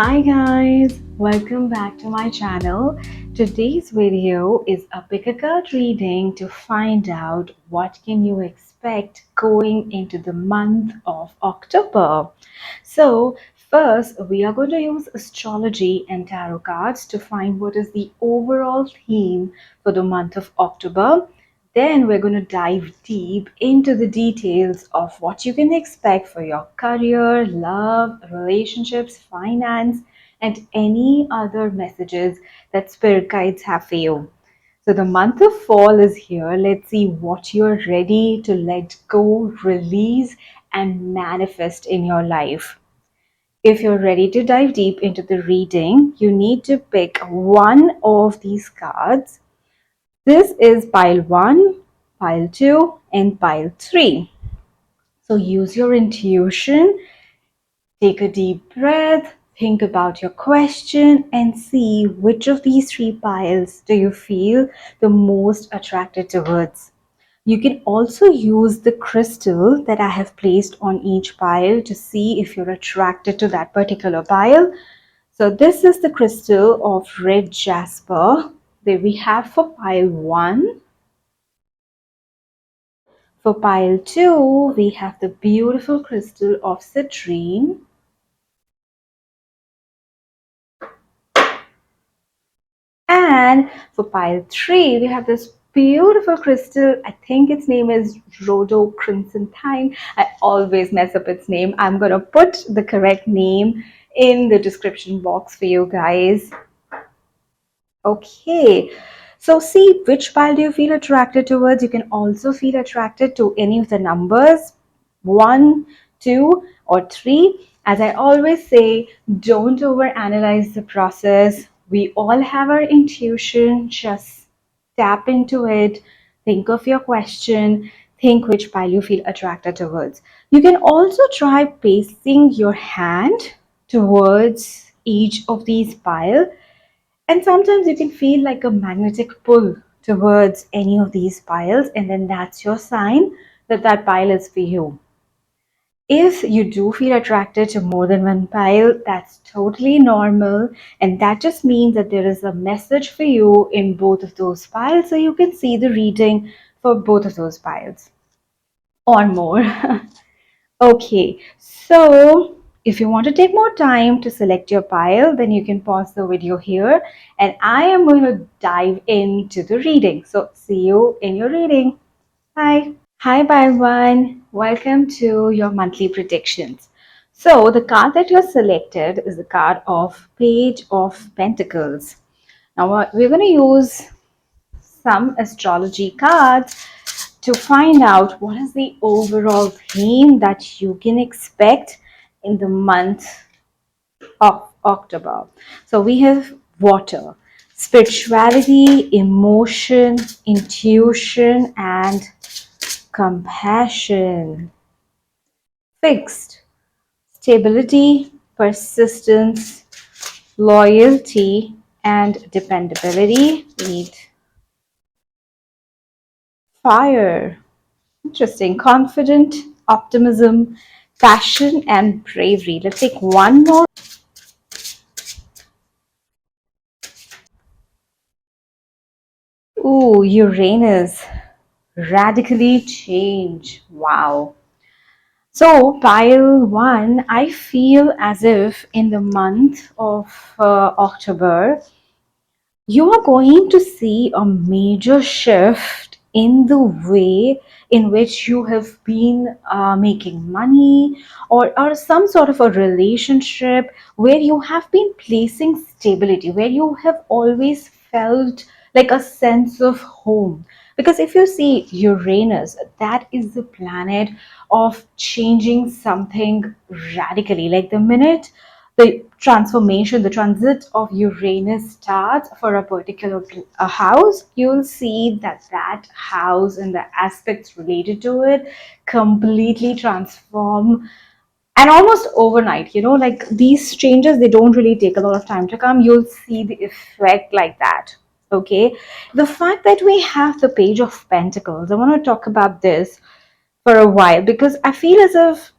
Hi guys, welcome back to my channel. Today's video is a pick a card reading to find out what can you expect going into the month of October. So first we are going to use astrology and tarot cards to find what is the overall theme for the month of October. Then we're going to dive deep into the details of what you can expect for your career, love, relationships, finance, and any other messages that spirit guides have for you. So the month of fall is here. Let's see what you're ready to let go, release, and manifest in your life. If you're ready to dive deep into the reading, you need to pick one of these cards. This is pile 1, pile 2, and pile 3. So use your intuition, take a deep breath, think about your question, and see which of these three piles do you feel the most attracted towards. You can also use the crystal that I have placed on each pile to see if you're attracted to that particular pile. So this is the crystal of red jasper that we have for pile 1. For pile 2, we have the beautiful crystal of citrine. And for pile 3, we have this beautiful crystal. I think its name is Rhodochrosite. I always mess up its name. I'm going to put the correct name in the description box for you guys. Okay, so see which pile do you feel attracted towards. You can also feel attracted to any of the numbers 1, 2, or 3. As I always say, don't overanalyze the process. We all have our intuition. Just tap into it. Think of your question. Think which pile you feel attracted towards. You can also try placing your hand towards each of these piles, and sometimes you can feel like a magnetic pull towards any of these piles, and then that's your sign that that pile is for you. If you do feel attracted to more than one pile, that's totally normal, and that just means that there is a message for you in both of those piles, so you can see the reading for both of those piles or more. Okay, so if you want to take more time to select your pile, then you can pause the video here and I am going to dive into the reading. So see you in your reading. Bye. Hi, pile one. Welcome to your monthly predictions. So the card that you selected is the card of Page of Pentacles. Now we're going to use some astrology cards to find out what is the overall theme that you can expect in the month of October. So we have water, spirituality, emotion, intuition, and compassion. Fixed, stability, persistence, loyalty, and dependability. We need fire. Interesting. Confident, optimism, passion, and bravery. Let's take one more. Ooh, Uranus. Radically change. Wow. So, pile one, I feel as if in the month of October, you are going to see a major shift in the way in which you have been making money, or some sort of a relationship where you have been placing stability, where you have always felt like a sense of home. Because if you see Uranus, that is the planet of changing something radically. Like the minute the transformation, the transit of Uranus starts for a particular house, you'll see that that house and the aspects related to it completely transform, and almost overnight. Like these changes, they don't really take a lot of time to come. You'll see the effect like that. Okay, the fact that we have the Page of Pentacles, I want to talk about this for a while because I feel as if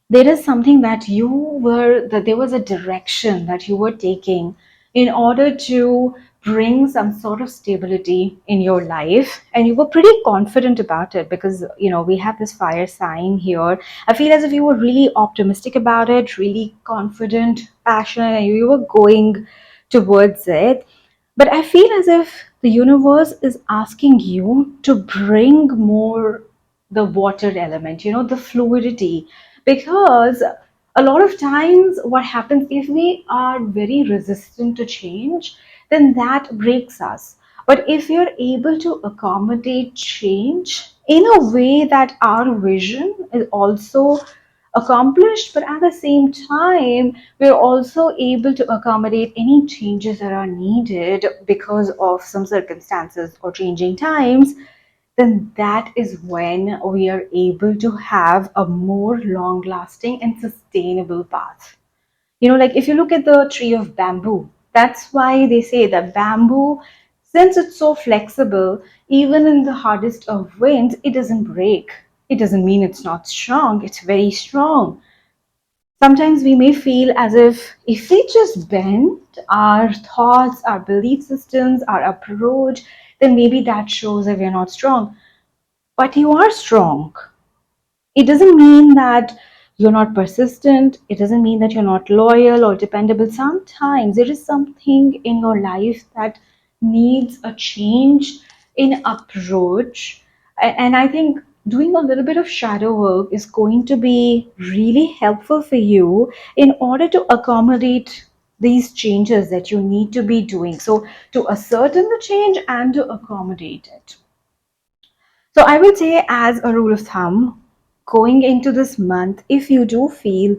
there is something that there was a direction that you were taking in order to bring some sort of stability in your life, and you were pretty confident about it because we have this fire sign here. I feel as if you were really optimistic about it, really confident, passionate, and you were going towards it. But I feel as if the universe is asking you to bring more the water element, the fluidity. Because a lot of times, what happens if we are very resistant to change, then that breaks us. But if you're able to accommodate change in a way that our vision is also accomplished, but at the same time, we're also able to accommodate any changes that are needed because of some circumstances or changing times, then that is when we are able to have a more long lasting and sustainable path. Like if you look at the tree of bamboo, that's why they say that bamboo, since it's so flexible, even in the hardest of winds, it doesn't break. It doesn't mean it's not strong, it's very strong. Sometimes we may feel as if we just bend our thoughts, our belief systems, our approach, then maybe that shows that we're not strong. But you are strong. It doesn't mean that you're not persistent. It doesn't mean that you're not loyal or dependable. Sometimes there is something in your life that needs a change in approach. And I think doing a little bit of shadow work is going to be really helpful for you in order to accommodate these changes that you need to be doing. So, to ascertain the change and to accommodate it. So I would say, as a rule of thumb, going into this month, if you do feel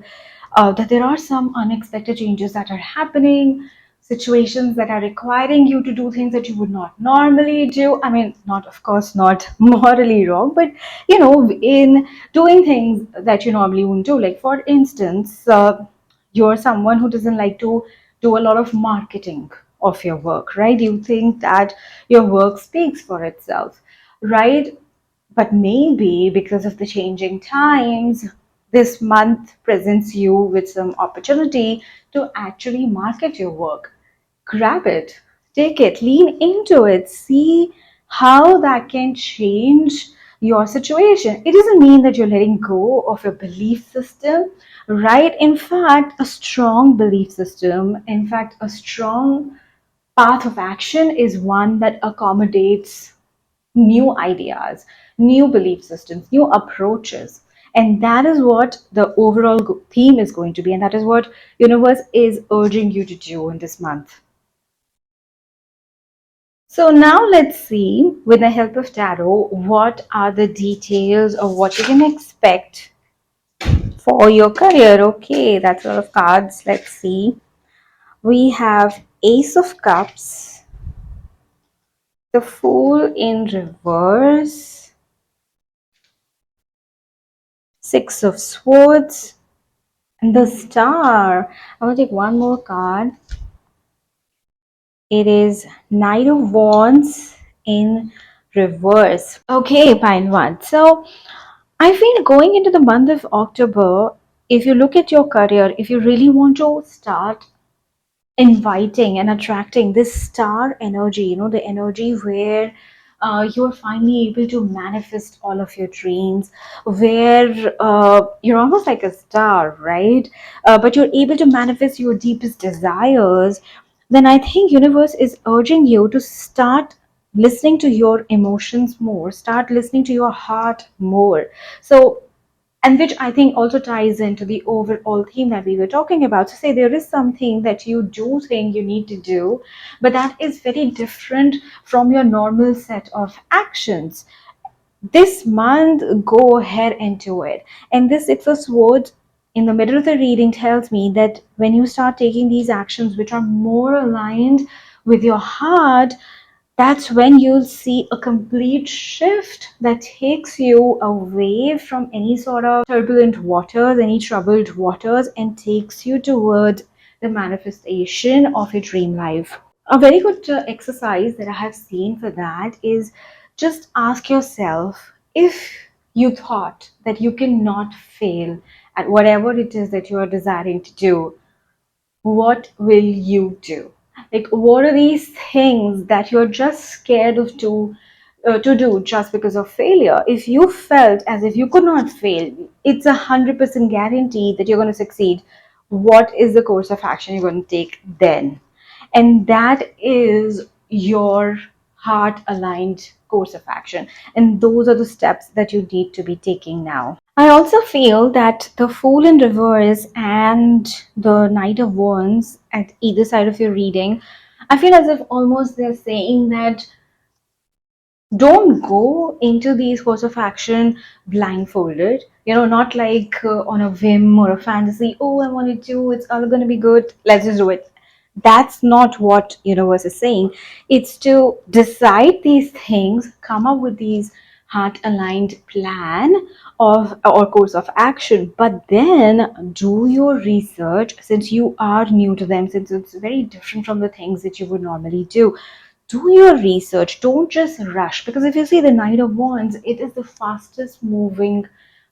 that there are some unexpected changes that are happening, situations that are requiring you to do things that you would not normally do. I mean, not, of course, not morally wrong, but in doing things that you normally wouldn't do. Like, for instance, you're someone who doesn't like to do a lot of marketing of your work, right? You think that your work speaks for itself, right? But maybe because of the changing times, this month presents you with some opportunity to actually market your work. Grab it, take it, lean into it, see how that can change your situation. It doesn't mean that you're letting go of your belief system, right? In fact, a strong belief system, in fact, a strong path of action is one that accommodates new ideas, new belief systems, new approaches. And that is what the overall theme is going to be. And that is what universe is urging you to do in this month. So now let's see, with the help of tarot, what are the details of what you can expect for your career. Okay, that's a lot of cards. Let's see. We have Ace of Cups, the Fool in reverse, Six of Swords, and the Star. I'm going to take one more card. It is Knight of Wands in reverse. Okay, fine one. So I feel going into the month of October, if you look at your career, if you really want to start inviting and attracting this star energy, the energy where you're finally able to manifest all of your dreams, where you're almost like a star, right? But you're able to manifest your deepest desires, then I think universe is urging you to start listening to your emotions more, start listening to your heart more. So, and which I think also ties into the overall theme that we were talking about. So, say there is something that you do think you need to do, but that is very different from your normal set of actions. This month, go ahead and do it. And this Six of Swords in the middle of the reading tells me that when you start taking these actions which are more aligned with your heart, that's when you'll see a complete shift that takes you away from any sort of turbulent waters, any troubled waters, and takes you toward the manifestation of your dream life. A very good exercise that I have seen for that is just ask yourself, if you thought that you cannot fail at whatever it is that you are desiring to do, what will you do? Like, what are these things that you're just scared of to do just because of failure? If you felt as if you could not fail, it's 100% guarantee that you're going to succeed. What is the course of action you're going to take then? And that is your heart aligned course of action. And those are the steps that you need to be taking now. I also feel that the Fool in Reverse and the Knight of Wands at either side of your reading, I feel as if almost they're saying that don't go into these course of action blindfolded, not like on a whim or a fantasy. Oh, I want to do, it's all going to be good, let's just do it. That's not what universe is saying. It's to decide these things, come up with these heart aligned plan of or course of action, but then do your research, since you are new to them, since it's very different from the things that you would normally do your research. Don't just rush, because if you see the Knight of Wands, it is the fastest moving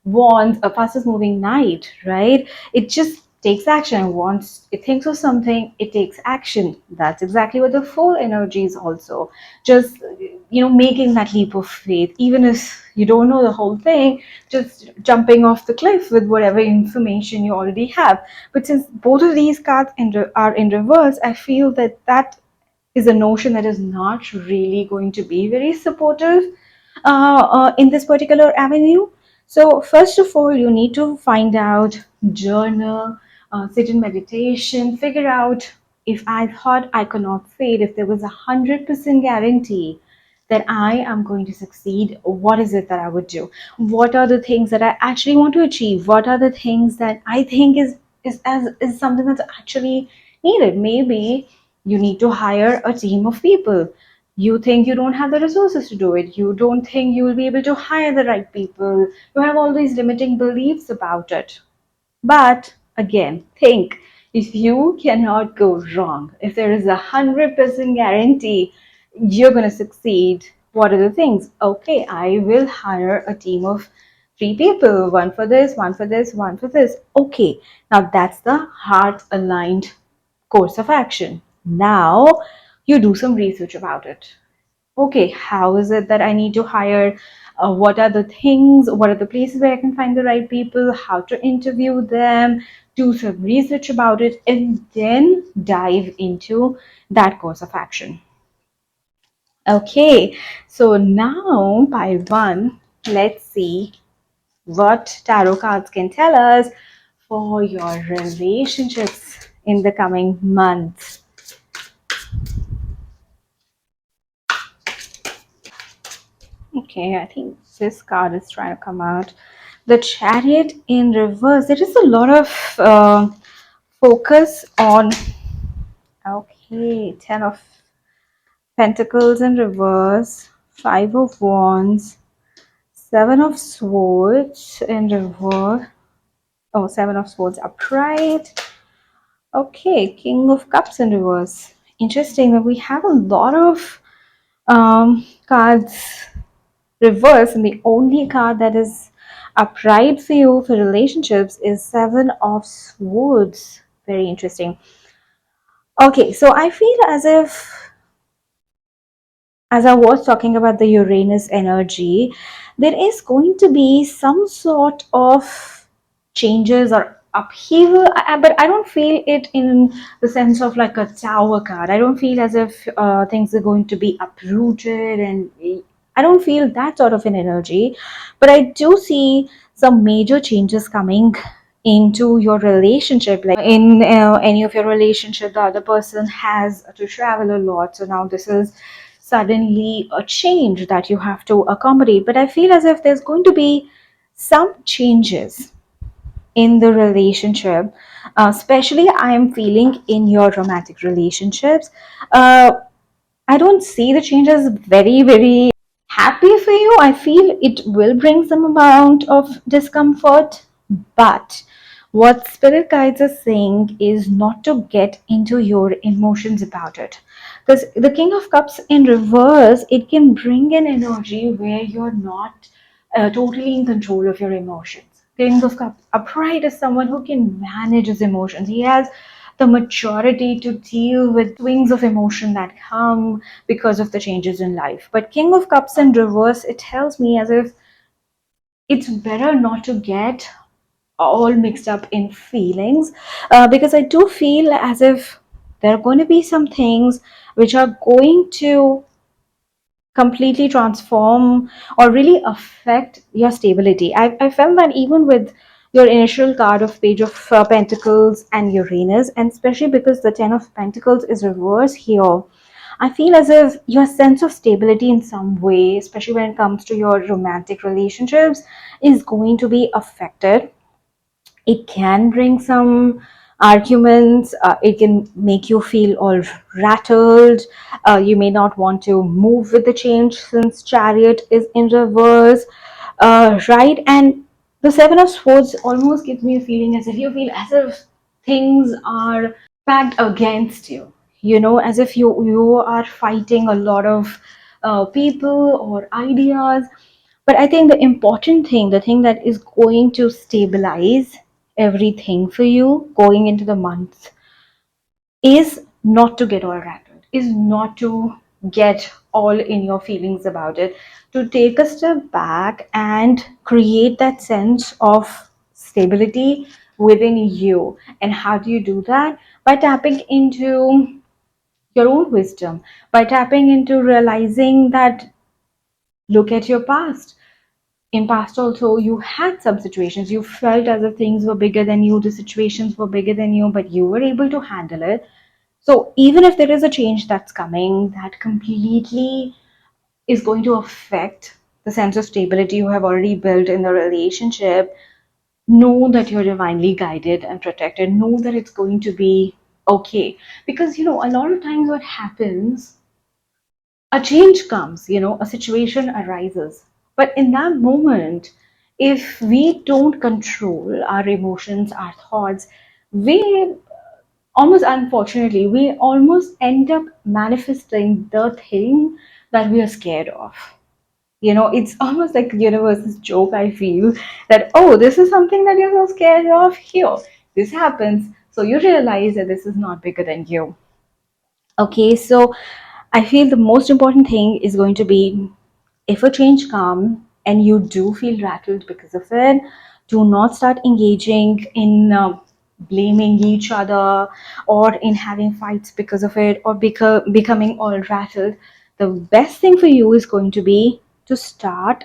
wands, a fastest moving knight, right? It just takes action. Once it thinks of something, it takes action. That's exactly what the Fool energy is also. Just making that leap of faith, even if you don't know the whole thing, just jumping off the cliff with whatever information you already have. But since both of these cards are in reverse, I feel that is a notion that is not really going to be very supportive in this particular avenue. So, first of all, you need to find out, journal, sit in meditation, figure out, if I thought I could not fail, if there was 100% guarantee that I am going to succeed, what is it that I would do? What are the things that I actually want to achieve? What are the things that I think is something that's actually needed? Maybe you need to hire a team of people. You think you don't have the resources to do it. You don't think you will be able to hire the right people. You have all these limiting beliefs about it. But again, think, if you cannot go wrong, if there is 100% guarantee you're going to succeed, what are the things? Okay, I will hire a team of three people, one for this, one for this, one for this. Okay, now that's the heart aligned course of action. Now you do some research about it. Okay, how is it that I need to hire? What are the things? What are the places where I can find the right people? How to interview them? Do some research about it, and then dive into that course of action. Okay, so now by one, let's see what tarot cards can tell us for your relationships in the coming months. Okay, I think this card is trying to come out. The Chariot in reverse. There is a lot of focus on. Okay, Ten of Pentacles in reverse, Five of Wands, Seven of Swords in reverse. Oh, Seven of Swords upright. Okay, King of Cups in reverse. Interesting that we have a lot of cards reverse, and the only card that is upright for you for relationships is Seven of Swords. Very interesting. Okay, so I feel as if, as I was talking about the Uranus energy, there is going to be some sort of changes or upheaval, but I don't feel it in the sense of like a tower card. I don't feel as if things are going to be uprooted, and I don't feel that sort of an energy. But I do see some major changes coming into your relationship. Like in any of your relationship, the other person has to travel a lot, so now this is suddenly a change that you have to accommodate. But I feel as if there's going to be some changes in the relationship, especially I am feeling in your romantic relationships. I don't see the changes very happy for you. I feel it will bring some amount of discomfort, but what spirit guides are saying is not to get into your emotions about it. Because the King of Cups in reverse, it can bring an energy where you're not totally in control of your emotions. King of Cups upright is someone who can manage his emotions. He has the maturity to deal with swings of emotion that come because of the changes in life. But King of Cups in reverse, it tells me as if it's better not to get all mixed up in feelings, because I do feel as if there are going to be some things which are going to completely transform or really affect your stability. I felt that even with your initial card of Page of Pentacles and Uranus, and especially because the Ten of Pentacles is reversed here, I feel as if your sense of stability in some way, especially when it comes to your romantic relationships, is going to be affected. It can bring some arguments. It can make you feel all rattled. You may not want to move with the change since Chariot is in reverse, right? And the Seven of Swords almost gives me a feeling as if you feel as if things are packed against you. You know, as if you are fighting a lot of people or ideas. But I think the important thing, the thing that is going to stabilize everything for you going into the month, is not to get all rattled, is not to get all in your feelings about it, to take a step back and create that sense of stability within you. And how do you do that? By tapping into your own wisdom, by tapping into realizing that, look at your past. In past also, you had some situations you felt as if things were bigger than you, the situations were bigger than you, but you were able to handle it. So even if there is a change that's coming that completely is going to affect the sense of stability you have already built in the relationship, know that you're divinely guided and protected. Know that it's going to be okay. Because, a lot of times what happens, a change comes, a situation arises. But in that moment, if we don't control our emotions, our thoughts, we almost unfortunately, we almost end up manifesting the thing that we are scared of. It's almost like the universe's joke, I feel, that, oh, this is something that you're so scared of. Here, this happens. So you realize that this is not bigger than you. Okay, so I feel the most important thing is going to be, if a change comes and you do feel rattled because of it, do not start engaging in blaming each other or in having fights because of it, or becoming all rattled. The best thing for you is going to be to start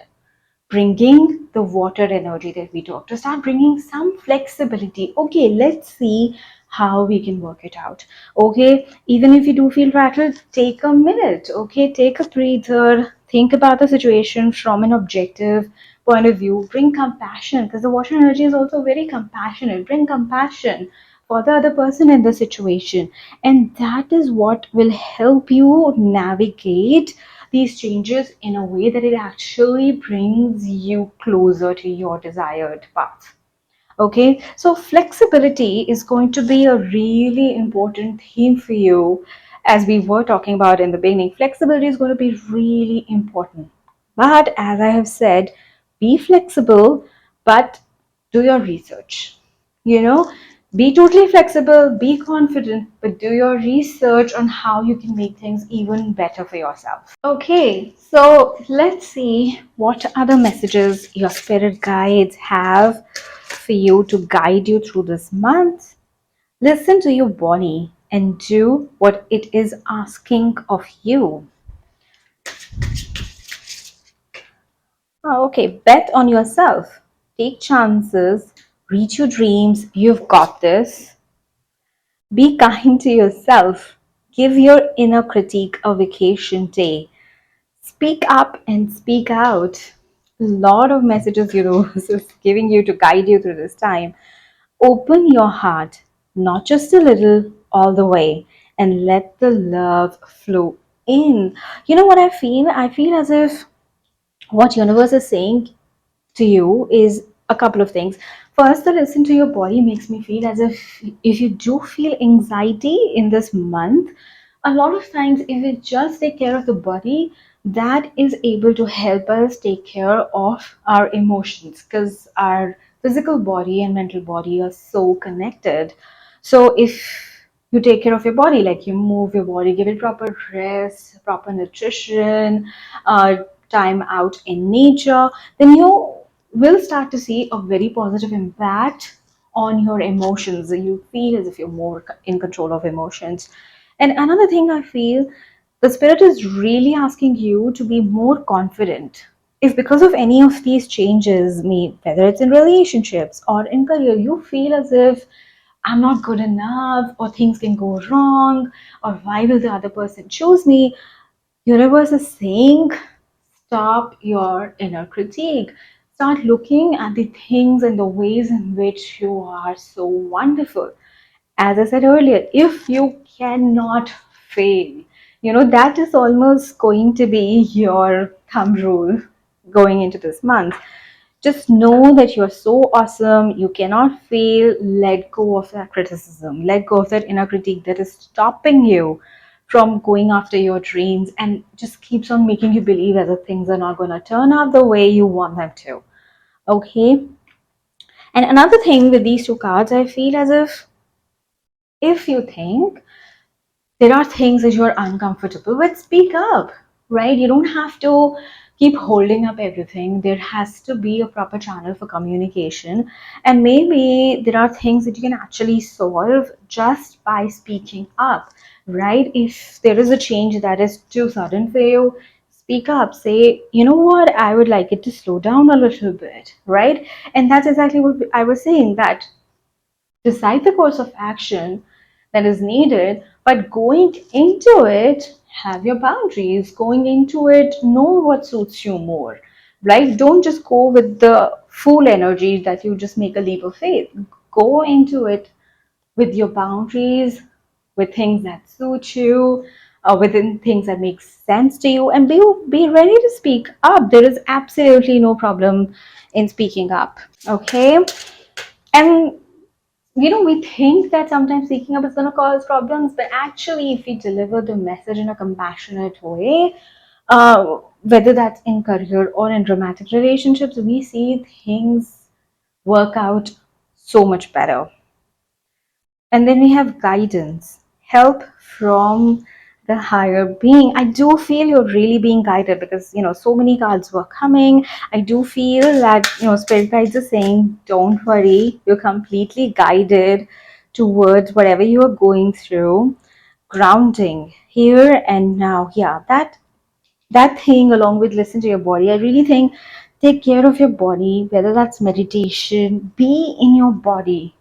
bringing the water energy that we talked, to start bringing some flexibility. Okay, let's see how we can work it out. Okay, even if you do feel rattled, take a minute. Okay, take a breather, think about the situation from an objective point of view. Bring compassion, because the water energy is also very compassionate. Bring compassion for the other person in the situation, and that is what will help you navigate these changes in a way that it actually brings you closer to your desired path. Okay, so flexibility is going to be a really important theme for you. As we were talking about in the beginning, flexibility is going to be really important. But as I have said, be flexible, but do your research. You know, be totally flexible, be confident, but do your research on how you can make things even better for yourself. Okay, so let's see what other messages your spirit guides have for you to guide you through this month. Listen to your body and do what it is asking of you. Okay, bet on yourself. Take chances, reach your dreams. You've got this. Be kind to yourself. Give your inner critique a vacation day. Speak up and speak out. A lot of messages universe is giving you to guide you through this time. Open your heart, not just a little, all the way, and let the love flow in. You know what I feel? I feel as if what universe is saying to you is a couple of things. First, the listen to your body makes me feel as if you do feel anxiety in this month, a lot of times if we just take care of the body, that is able to help us take care of our emotions, because our physical body and mental body are so connected. So if you take care of your body, like you move your body, give it proper rest, proper nutrition, uh, time out in nature, then you will start to see a very positive impact on your emotions. You feel as if you're more in control of emotions. And another thing I feel, the spirit is really asking you to be more confident. If because of any of these changes, whether it's in relationships or in career, you feel as if I'm not good enough, or things can go wrong, or why will the other person choose me? Universe is saying, stop your inner critique. Start looking at the things and the ways in which you are so wonderful. As I said earlier, if you cannot fail, that is almost going to be your thumb rule going into this month. Just know that you're so awesome, you cannot fail. Let go of that criticism, let go of that inner critique that is stopping you from going after your dreams, and just keeps on making you believe as if things are not going to turn out the way you want them to. Okay. And another thing with these two cards, I feel as if you think there are things that you're uncomfortable with, speak up, right? You don't have to keep holding up everything. There has to be a proper channel for communication. And maybe there are things that you can actually solve just by speaking up, right? If there is a change that is too sudden for you, speak up. Say, you know what, I would like it to slow down a little bit, right? And that's exactly what I was saying, that decide the course of action that is needed, but going into it, have your boundaries. Going into it, know what suits you more, right? Don't just go with the full energy that you just make a leap of faith. Go into it with your boundaries, with things that suit you, within things that make sense to you, and be ready to speak up. There is absolutely no problem in speaking up. Okay. And we think that sometimes speaking up is going to cause problems, but actually, if we deliver the message in a compassionate way, whether that's in career or in romantic relationships, we see things work out so much better. And then we have guidance, help from the higher being. I do feel you're really being guided, because so many cards were coming. I do feel that spirit guides are saying, don't worry, you're completely guided towards whatever you are going through. Grounding here and now. Yeah, that thing, along with listen to your body, I really think, take care of your body, whether that's meditation, be in your body.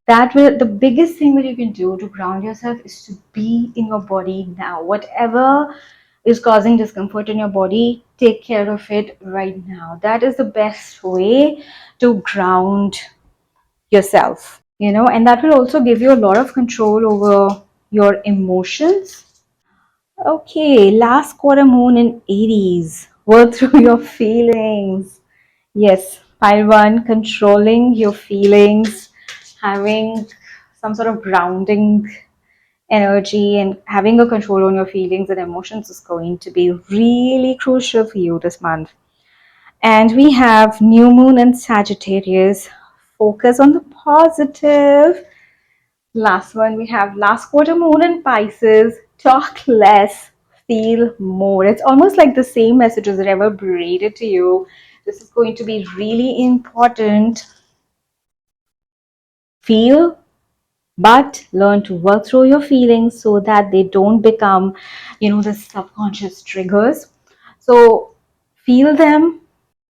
That will, the biggest thing that you can do to ground yourself is to be in your body now. Whatever is causing discomfort in your body, take care of it right now. That is the best way to ground yourself, and that will also give you a lot of control over your emotions. Okay, last quarter moon in Aries. Work through your feelings. Yes, pile one, controlling your feelings, having some sort of grounding energy, and having a control on your feelings and emotions is going to be really crucial for you this month. And we have new moon in Sagittarius. Focus on the positive. Last one, we have last quarter moon in Pisces. Talk less, feel more. It's almost like the same messages that ever braided to you. This is going to be really important. Feel, but learn to work through your feelings so that they don't become, the subconscious triggers. So feel them,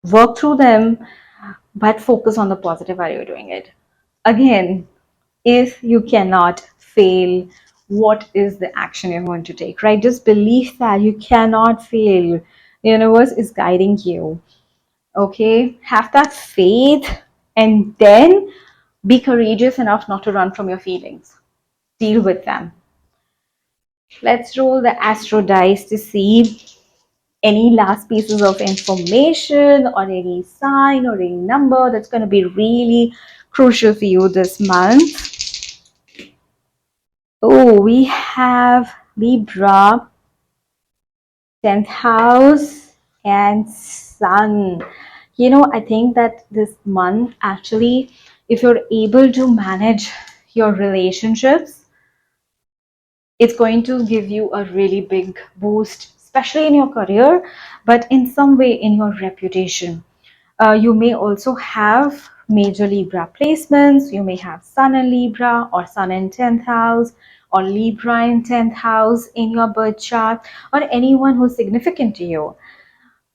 work through them, but focus on the positive while you're doing it. Again, if you cannot fail, what is the action you're going to take, right? Just believe that you cannot fail. The universe is guiding you. Okay, have that faith, and then be courageous enough not to run from your feelings. Deal with them. Let's roll the astro dice to see any last pieces of information or any sign or any number that's going to be really crucial for you this month. Oh, we have Libra, 10th house and sun. I think that this month actually, if you're able to manage your relationships, it's going to give you a really big boost, especially in your career, but in some way in your reputation. You may also have major Libra placements. You may have Sun in Libra or Sun in 10th house or Libra in 10th house in your birth chart, or anyone who's significant to you.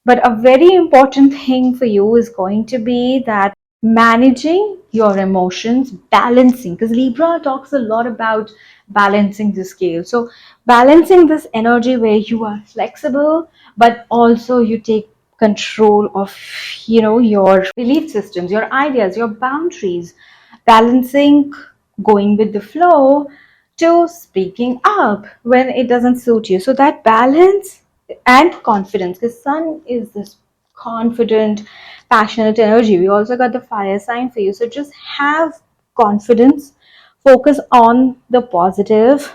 But a very important thing for you is going to be that managing your emotions, balancing, because Libra talks a lot about balancing the scale. So, balancing this energy where you are flexible, but also you take control of your belief systems, your ideas, your boundaries, balancing going with the flow to speaking up when it doesn't suit you. So that balance and confidence, because sun is this confident, passionate energy. We also got the fire sign for you. So just have confidence, focus on the positive,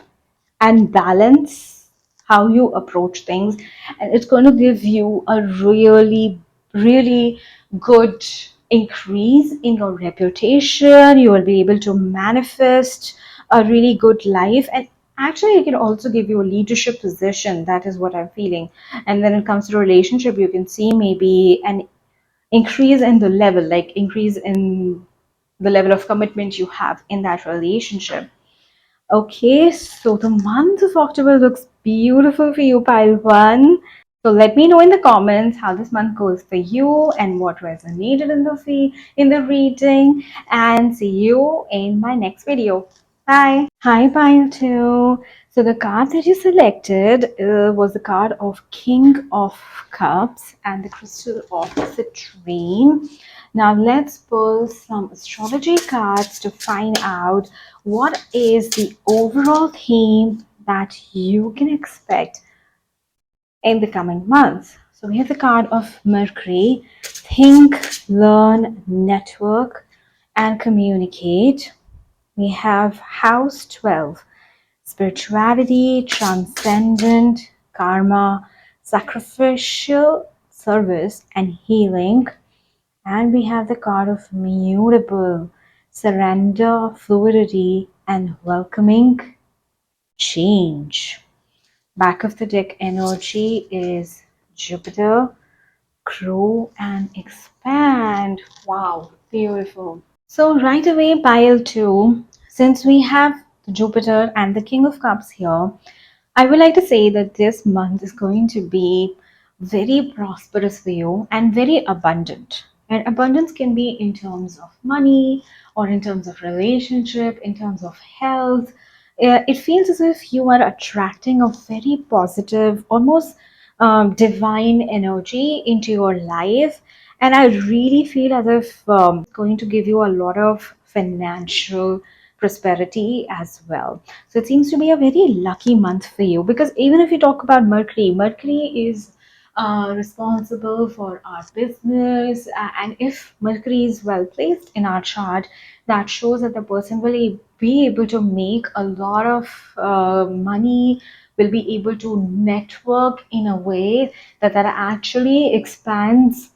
and balance how you approach things, and it's going to give you a really good increase in your reputation. You will be able to manifest a really good life, and actually it can also give you a leadership position. That is what I'm feeling. And when it comes to relationship, you can see maybe an increase in the level, like increase in the level of commitment you have in that relationship. Okay, so the month of October looks beautiful for you, Pile One. So let me know in the comments how this month goes for you and what resonated in the reading. And see you in my next video. Bye. Hi, Pile Two. So the card that you selected was the card of King of Cups and the crystal of Citrine. Now let's pull some astrology cards to find out what is the overall theme that you can expect in the coming months. So we have the card of Mercury, think, learn, network, and communicate. We have House 12, spirituality, transcendent, karma, sacrificial service, and healing. And we have the card of mutable, surrender, fluidity, and welcoming change. Back of the deck energy is Jupiter, grow and expand. Wow, beautiful. So right away, pile two, since we have Jupiter and the King of Cups here, I would like to say that this month is going to be very prosperous for you and very abundant. And abundance can be in terms of money or in terms of relationship, in terms of health. It feels as if you are attracting a very positive, almost divine energy into your life. And I really feel as if it's going to give you a lot of financial prosperity as well. So it seems to be a very lucky month for you, because even if you talk about Mercury, Mercury is responsible for our business. And if Mercury is well placed in our chart, that shows that the person will be able to make a lot of money, will be able to network in a way that actually expands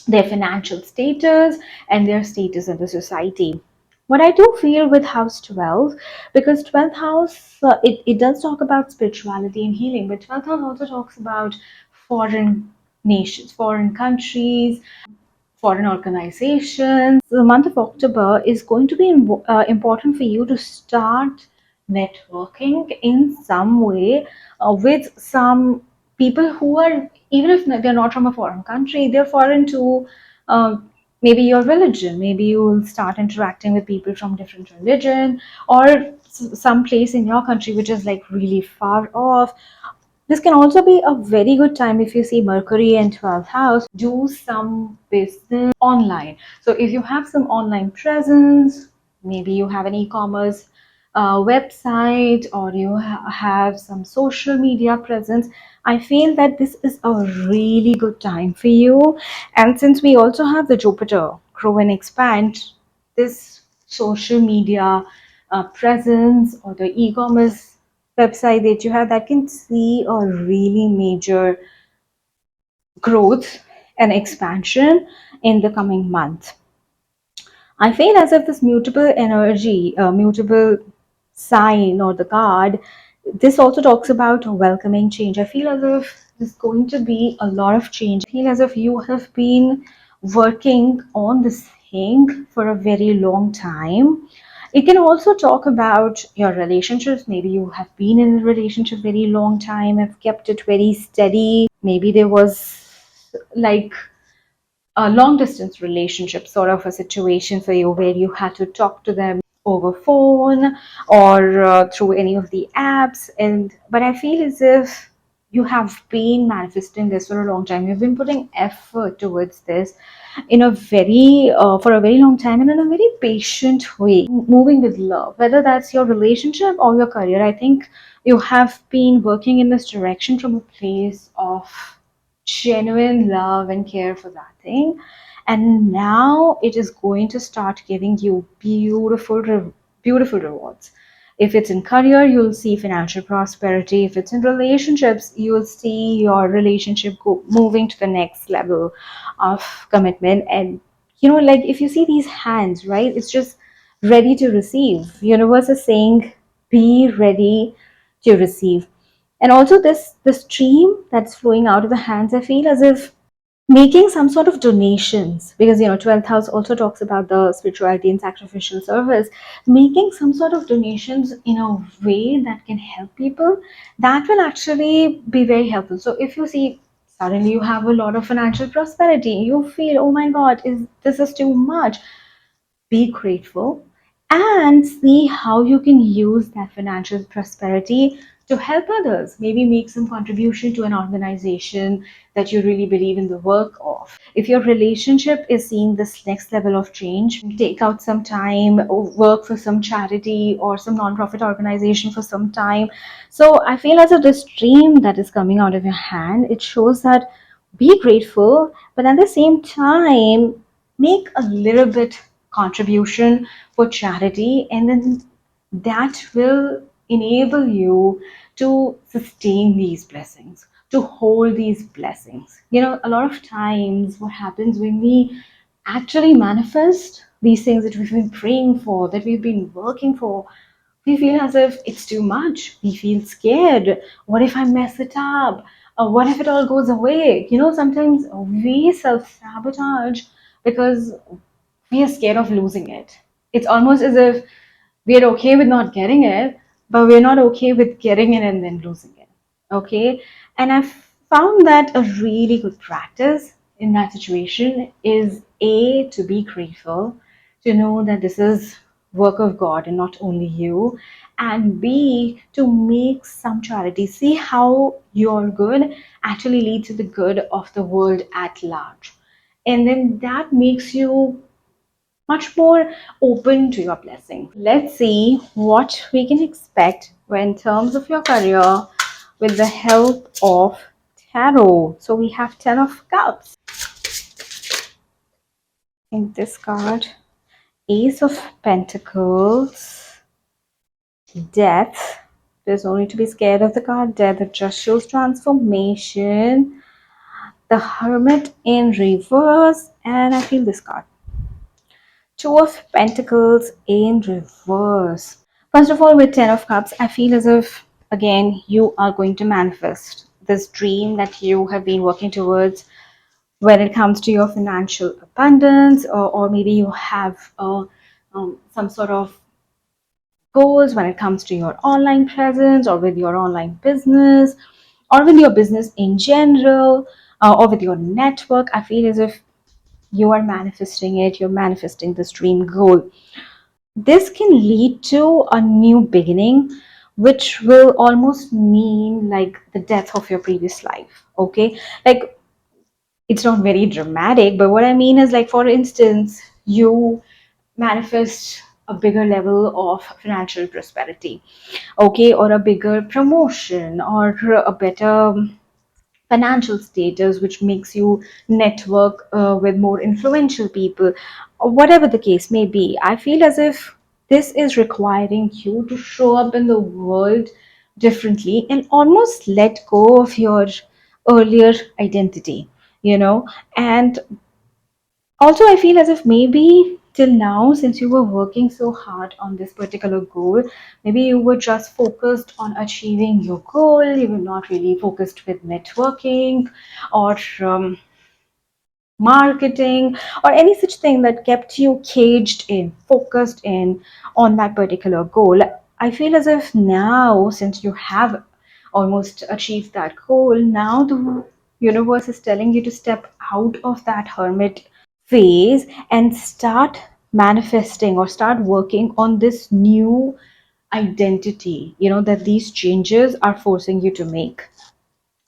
their financial status and their status in the society. What I do feel with house 12, because 12th house, it does talk about spirituality and healing, but 12th house also talks about foreign nations, foreign countries, foreign organizations. The month of October is going to be important for you to start networking in some way with some people who are, even if they're not from a foreign country, they're foreign to uh, maybe your religion. Maybe you will start interacting with people from different religion, or some place in your country which is like really far off. This can also be a very good time if you see Mercury in 12th house, do some business online. So if you have some online presence, maybe you have an e-commerce website, or you have some social media presence, I feel that this is a really good time for you. And since we also have the Jupiter, grow and expand, this social media presence or the e-commerce website that you have that can see a really major growth and expansion in the coming month. I feel as if this mutable energy, mutable sign or the card, this also talks about welcoming change. I feel as if there's going to be a lot of change. I feel as if you have been working on this thing for a very long time. It can also talk about your relationships. Maybe you have been in a relationship very long time, have kept it very steady. Maybe there was like a long distance relationship sort of a situation for you where you had to talk to them over phone or through any of the apps, and but I feel as if you have been manifesting this for a long time. You've been putting effort towards this in a very for a very long time and in a very patient way, moving with love, whether that's your relationship or your career. I think you have been working in this direction from a place of genuine love and care for that thing, and now it is going to start giving you beautiful rewards. If it's in career, you'll see financial prosperity. If it's in relationships, you'll see your relationship moving to the next level of commitment. And like if you see these hands, right, it's just ready to receive. Universe is saying be ready to receive. And also this stream that's flowing out of the hands, I feel as if making some sort of donations, because 12th house also talks about the spirituality and sacrificial service. Making some sort of donations in a way that can help people, that will actually be very helpful. So if you see suddenly you have a lot of financial prosperity, you feel, oh my god, is this is too much, be grateful and see how you can use that financial prosperity to help others. Maybe make some contribution to an organization that you really believe in the work of. If your relationship is seeing this next level of change, take out some time, or work for some charity or some non-profit organization for some time. So I feel as if this dream that is coming out of your hand, it shows that be grateful, but at the same time make a little bit contribution for charity, and then that will enable you to sustain these blessings, to hold these blessings. A lot of times what happens when we actually manifest these things that we've been praying for, that we've been working for, we feel as if it's too much. We feel scared. What if I mess it up? What if it all goes away? Sometimes we self sabotage because we are scared of losing it. It's almost as if we're okay with not getting it, but we're not okay with getting it and then losing it. Okay. And I've found that a really good practice in that situation is A, to be grateful, to know that this is work of God and not only you, and B, to make some charity. See how your good actually leads to the good of the world at large. And then that makes you much more open to your blessing. Let's see what we can expect in terms of your career with the help of tarot. So we have 10 of cups in this card, ace of pentacles, death. There's no need to be scared of the card death. It just shows transformation, the hermit in reverse, and I feel this card, two of pentacles in reverse. First of all, with 10 of cups, I feel as if, again, you are going to manifest this dream that you have been working towards when it comes to your financial abundance, or maybe you have some sort of goals when it comes to your online presence, or with your online business, or with your business in general, or with your network. I feel as if you are manifesting it, you're manifesting this dream goal. This can lead to a new beginning, which will almost mean like the death of your previous life. Okay, like it's not very dramatic, but what I mean is, like, for instance, you manifest a bigger level of financial prosperity, okay, or a bigger promotion, or a better financial status, which makes you network with more influential people, or whatever the case may be. I feel as if this is requiring you to show up in the world differently and almost let go of your earlier identity, you know. And also, I feel as if maybe till now, since you were working so hard on this particular goal, maybe you were just focused on achieving your goal. You were not really focused with networking or marketing or any such thing that kept you caged in, focused in on that particular goal. I feel as if now, since you have almost achieved that goal, now the universe is telling you to step out of that hermit phase and start manifesting or start working on this new identity, that these changes are forcing you to make.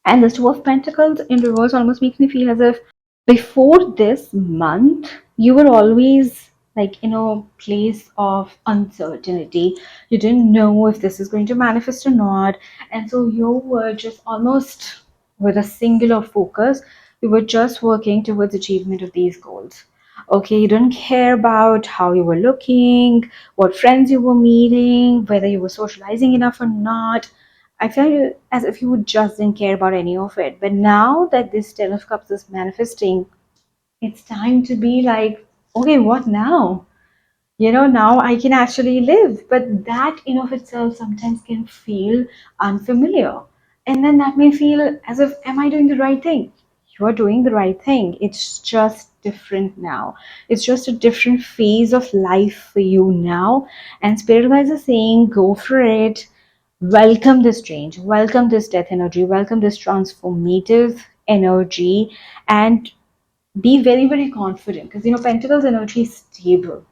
And this Two of Pentacles in reverse almost makes me feel as if before this month, you were always like in a place of uncertainty. You didn't know if this is going to manifest or not. And so you were just almost with a singular focus, you were just working towards achievement of these goals. Okay, you didn't care about how you were looking, what friends you were meeting, whether you were socializing enough or not. I feel as if you just didn't care about any of it. But now that this Ten of Cups is manifesting, it's time to be like, okay, what now? Now I can actually live. But that in of itself sometimes can feel unfamiliar. And then that may feel as if, am I doing the right thing? You are doing the right thing. It's just different now. It's just a different phase of life for you now. And Spirit Guides are saying, go for it. Welcome this change. Welcome this death energy. Welcome this transformative energy. And be very very confident, because Pentacles energy is stable,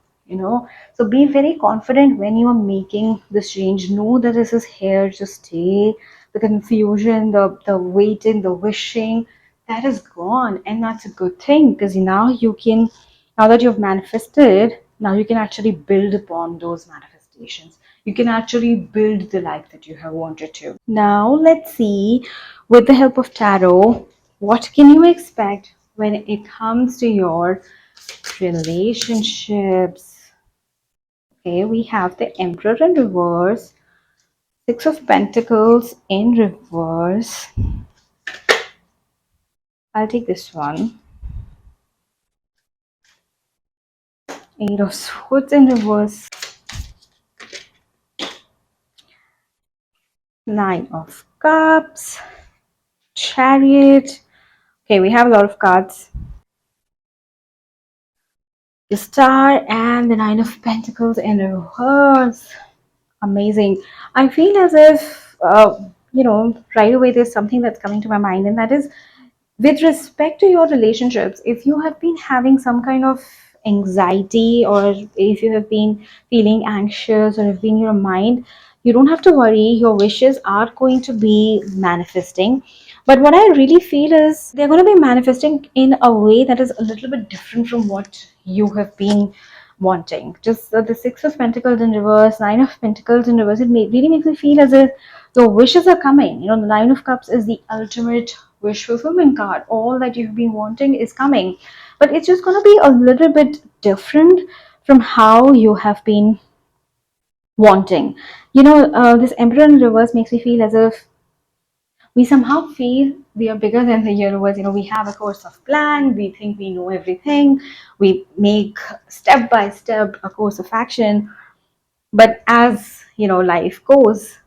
so be very confident when you are making this change. Know that this is here to stay. The confusion, the waiting, the wishing, that is gone, and that's a good thing, because now that you've manifested, now you can actually build upon those manifestations. You can actually build the life that you have wanted to. Now let's see, with the help of tarot, what can you expect when it comes to your relationships. Okay, we have the Emperor in reverse, Six of Pentacles in reverse. I'll take this one. Eight of Swords in reverse, Nine of Cups, Chariot. Okay, we have a lot of cards. The Star and the Nine of Pentacles in reverse. Amazing. I feel as if, right away there's something that's coming to my mind, and that is with respect to your relationships. If you have been having some kind of anxiety, or if you have been feeling anxious, or if in your mind, you don't have to worry. Your wishes are going to be manifesting. But what I really feel is they're going to be manifesting in a way that is a little bit different from what you have been wanting. Just the Six of Pentacles in reverse, Nine of Pentacles in reverse, really makes me feel as if your wishes are coming. The Nine of Cups is the ultimate wish fulfillment card. All that you've been wanting is coming, but it's just going to be a little bit different from how you have been wanting. This Emperor in reverse makes me feel as if we somehow feel we are bigger than the universe. We have a course of plan. We think we know everything. We make step by step a course of action. But as life goes,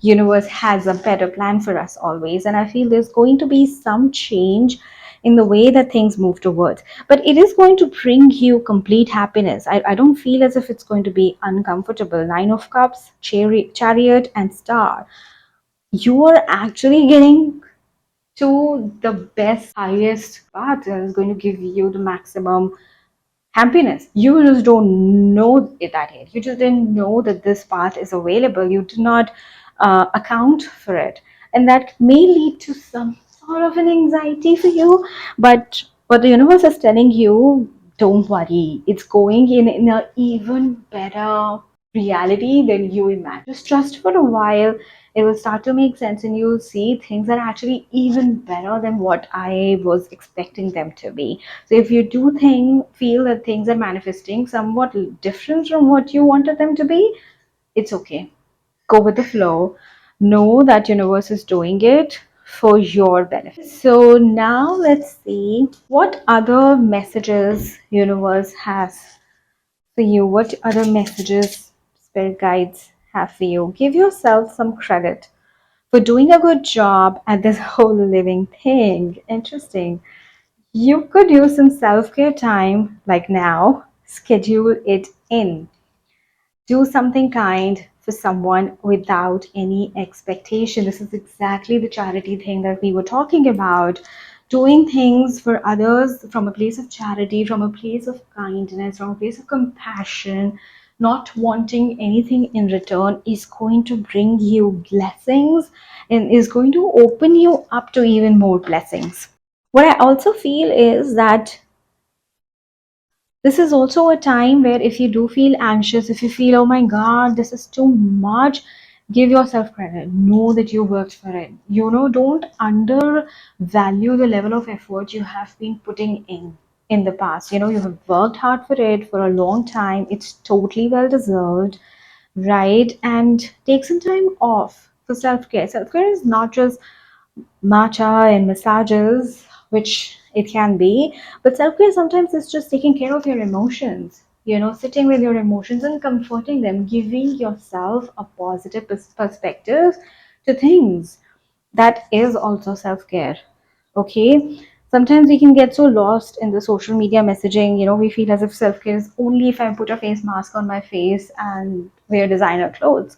universe has a better plan for us always, and I feel there's going to be some change in the way that things move towards, but it is going to bring you complete happiness. I don't feel as if it's going to be uncomfortable. Nine of Cups, Chariot and Star, you are actually getting to the best, highest path that is going to give you the maximum happiness. You just don't know it that yet. You just didn't know that this path is available. You did not account for it, and that may lead to some sort of an anxiety for you. But what the universe is telling you, don't worry. It's going in a even better reality than you imagine. Just trust for a while. It will start to make sense, and you'll see things are actually even better than what I was expecting them to be. So if you do feel that things are manifesting somewhat different from what you wanted them to be, it's okay. Go with the flow. know that universe is doing it for your benefit. So now let's see what other messages universe has for you. What other messages spirit guides have for you? Give yourself some credit for doing a good job at this whole living thing. Interesting. You could use some self-care time like now. Schedule it in. Do something kind for someone without any expectation. This is exactly the charity thing that we were talking about. Doing things for others from a place of charity, from a place of kindness, from a place of compassion, not wanting anything in return is going to bring you blessings and is going to open you up to even more blessings. What I also feel is that this is also a time where if you do feel anxious, if you feel, oh my God, this is too much, give yourself credit. Know that you worked for it. Don't undervalue the level of effort you have been putting in the past. You have worked hard for it for a long time. It's totally well deserved, right? And take some time off for self-care. Self-care is not just matcha and massages, which it can be. But self care sometimes is just taking care of your emotions, sitting with your emotions and comforting them, giving yourself a positive perspective to things. That is also self care. Okay. Sometimes we can get so lost in the social media messaging, we feel as if self care is only if I put a face mask on my face and wear designer clothes.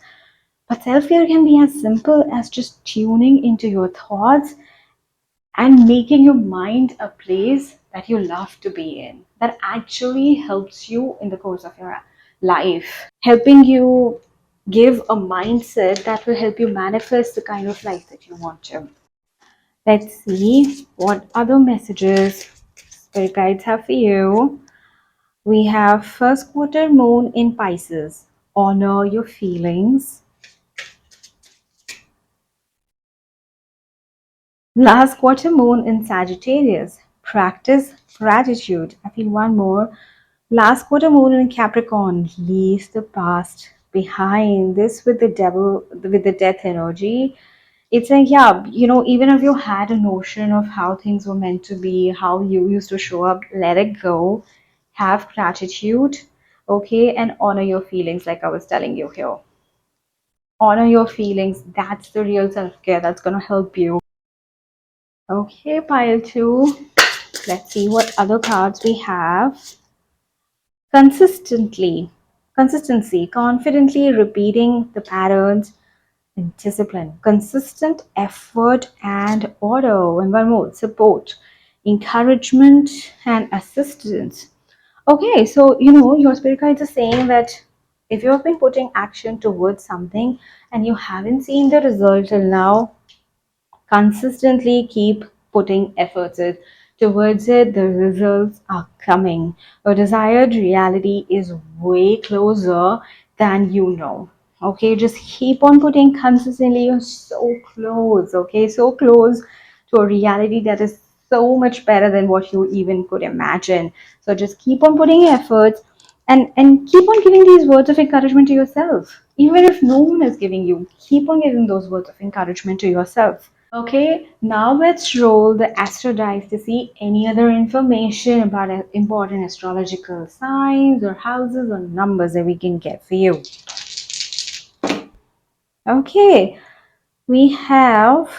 But self care can be as simple as just tuning into your thoughts and making your mind a place that you love to be in. That actually helps you in the course of your life, helping you give a mindset that will help you manifest the kind of life that you want to. Let's see what other messages spirit guides have for you. We have first quarter moon in Pisces. Honor your feelings. Last quarter moon in Sagittarius. Practice gratitude. I feel one more. Last quarter moon in Capricorn. Leave the past behind. This with the devil, with the death energy. It's like, yeah, even if you had a notion of how things were meant to be, how you used to show up, let it go. Have gratitude, okay, and honor your feelings, like I was telling you here. Honor your feelings. That's the real self care that's going to help you. Okay, pile two. Let's see what other cards we have. Consistently, consistency, confidently repeating the patterns and discipline, consistent effort and order. And one more, support, encouragement and assistance. Okay, so your spirit guides are saying that if you have been putting action towards something and you haven't seen the result till now, consistently keep putting efforts towards it. The results are coming. A desired reality is way closer than you know. Okay, just keep on putting consistently. You're so close. Okay, so close to a reality that is so much better than what you even could imagine. So just keep on putting efforts and keep on giving these words of encouragement to yourself. Even if no one is giving you, keep on giving those words of encouragement to yourself. Okay, now let's roll the astro dice to see any other information about important astrological signs or houses or numbers that we can get for you. Okay, we have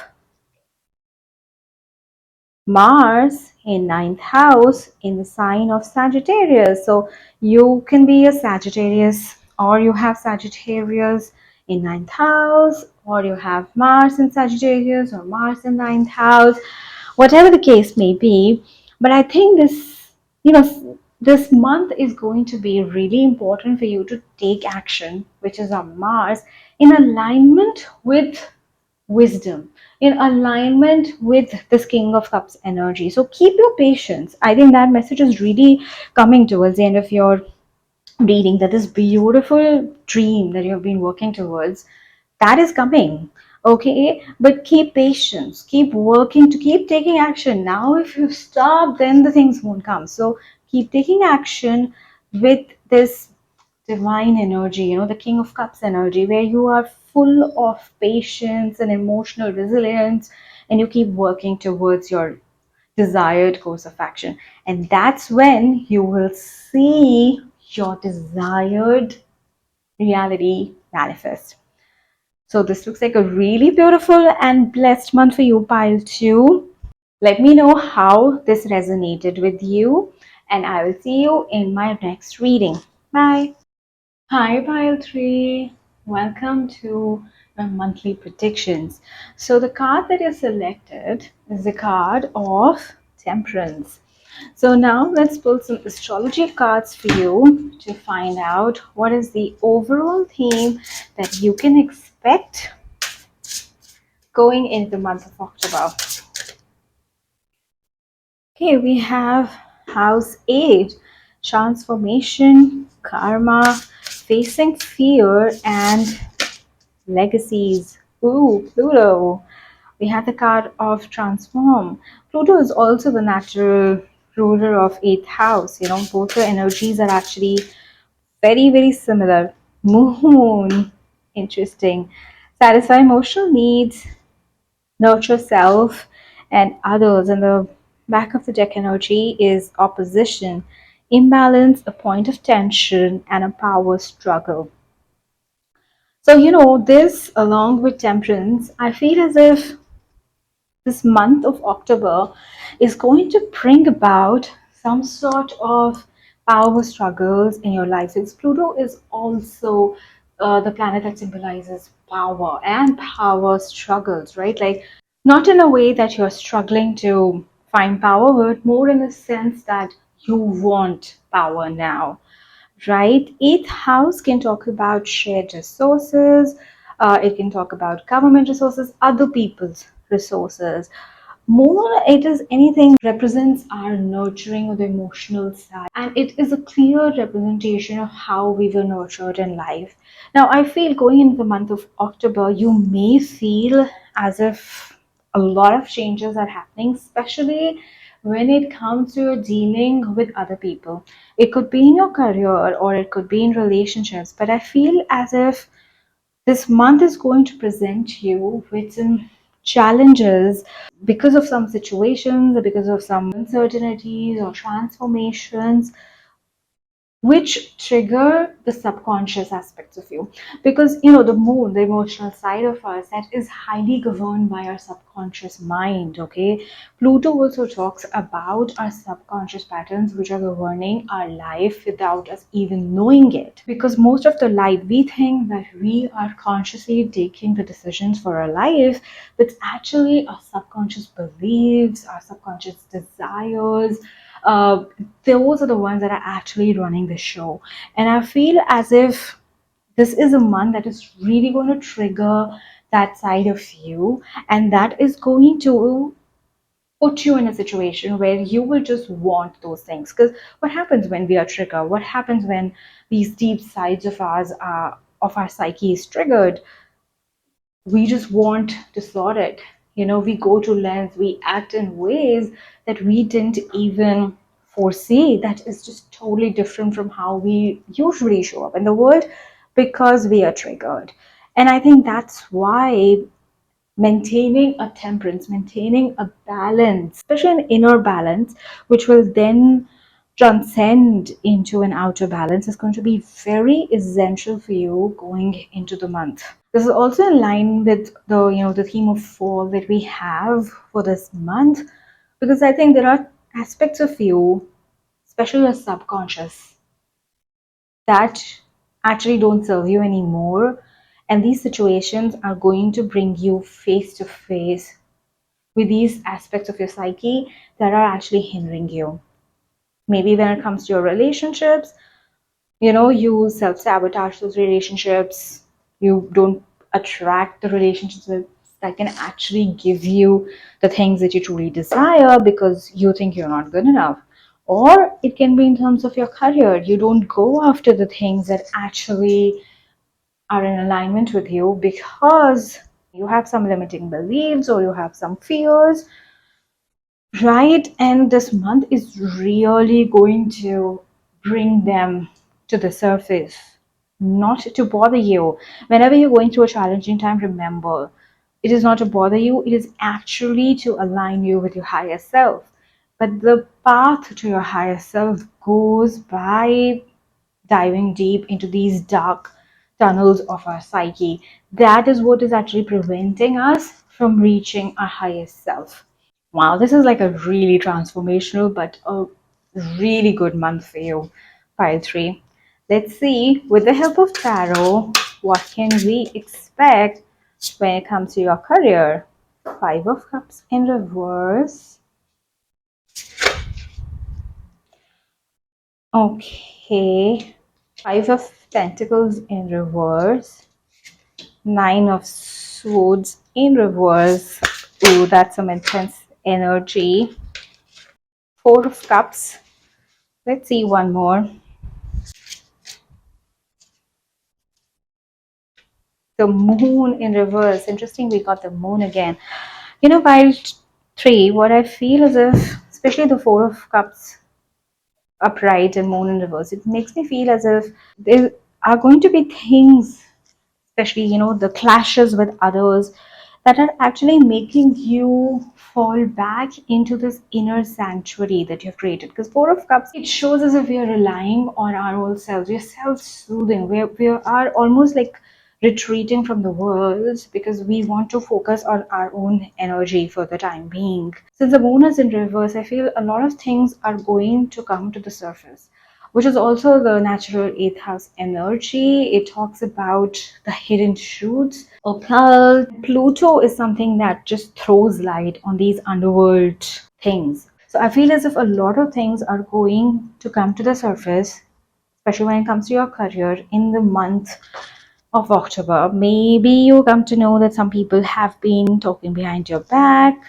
Mars in ninth house in the sign of Sagittarius. So you can be a Sagittarius, or you have Sagittarius in ninth house, or you have Mars in Sagittarius or Mars in ninth house, whatever the case may be. But I think this month is going to be really important for you to take action, which is on Mars, in alignment with wisdom, in alignment with this King of Cups energy. So keep your patience. I think that message is really coming towards the end of your reading, that this beautiful dream that you have been working towards, that is coming. Okay, but keep patience, keep working, to keep taking action. Now if you stop, then the things won't come. So keep taking action with this divine energy, the King of Cups energy, where you are full of patience and emotional resilience, and you keep working towards your desired course of action. And that's when you will see your desired reality manifest. So this looks like a really beautiful and blessed month for you, pile 2. Let me know how this resonated with you, and I will see you in my next reading. Bye. Hi, pile 3. Welcome to my monthly predictions. So the card that you selected is the card of Temperance. So now let's pull some astrology cards for you to find out what is the overall theme that you can expect going into the month of October. Okay, we have House 8, transformation, karma, facing fear, and legacies. Ooh, Pluto. We have the card of transform. Pluto is also the natural ruler of 8th house. You know, both the energies are actually very, very similar. Moon. Interesting. Satisfy emotional needs, nurture self and others. And the back of the deck energy is opposition, imbalance, a point of tension, and a power struggle. So, you know, this along with temperance, I feel as if this month of October is going to bring about some sort of power struggles in your life. Since Pluto is also the planet that symbolizes power and power struggles, right? Like, not in a way that you're struggling to find power, but more in the sense that you want power now, right? Eighth house can talk about shared resources, it can talk about government resources, other people's resources. More, it is anything represents our nurturing of the emotional side, and it is a clear representation of how we were nurtured in life. Now, I feel going into the month of October, you may feel as if a lot of changes are happening, especially when it comes to dealing with other people. It could be in your career or it could be in relationships, but I feel as if this month is going to present you with some challenges because of some situations, because of some uncertainties or transformations which trigger the subconscious aspects of you, because you know the moon, the emotional side of us, that is highly governed by our subconscious mind. Okay, Pluto also talks about our subconscious patterns which are governing our life without us even knowing it, because most of the life we think that we are consciously taking the decisions for our life, but actually our subconscious beliefs, our subconscious desires, uh, those are the ones that are actually running the show. And I feel as if this is a month that is really going to trigger that side of you, and that is going to put you in a situation where you will just want those things. Because what happens when we are triggered? What happens when these deep sides of ours are of our psyche is triggered? We just want to sort it. You know, we go to lengths, we act in ways that we didn't even foresee, that is just totally different from how we usually show up in the world, because we are triggered. And I think that's why maintaining a temperance, maintaining a balance, especially an inner balance, which will then transcend into an outer balance, is going to be very essential for you going into the month. This is also in line with the the theme of fall that we have for this month, because I think there are aspects of you, especially your subconscious, that actually don't serve you anymore, and these situations are going to bring you face to face with these aspects of your psyche that are actually hindering you. Maybe when it comes to your relationships, you self-sabotage those relationships. You don't attract the relationships that can actually give you the things that you truly desire because you think you're not good enough. Or it can be in terms of your career. You don't go after the things that actually are in alignment with you because you have some limiting beliefs or you have some fears, right? And this month is really going to bring them to the surface. not to bother you. Whenever you're going through a challenging time, remember, it is not to bother you, it is actually to align you with your higher self. But the path to your higher self goes by diving deep into these dark tunnels of our psyche. That is what is actually preventing us from reaching our highest self. Wow, this is like a really transformational but a really good month for you, pile 3. Let's see, with the help of tarot, what can we expect when it comes to your career? 5 of Cups in reverse. Okay. 5 of Pentacles in reverse. 9 of Swords in reverse. Ooh, that's some intense energy. 4 of Cups. Let's see one more. The Moon in reverse. Interesting, we got the Moon again. While 3, what I feel is if, especially the 4 of Cups upright and Moon in reverse, it makes me feel as if there are going to be things, especially the clashes with others, that are actually making you fall back into this inner sanctuary that you've created. Because 4 of Cups, it shows as if we are relying on our own selves, we're self-soothing, we are almost like retreating from the world because we want to focus on our own energy for the time being. Since the Moon is in reverse, I feel a lot of things are going to come to the surface, which is also the natural 8th house energy. It talks about the hidden truths, occult. Pluto is something that just throws light on these underworld things. So I feel as if a lot of things are going to come to the surface, especially when it comes to your career in the month of October. Maybe you come to know that some people have been talking behind your back.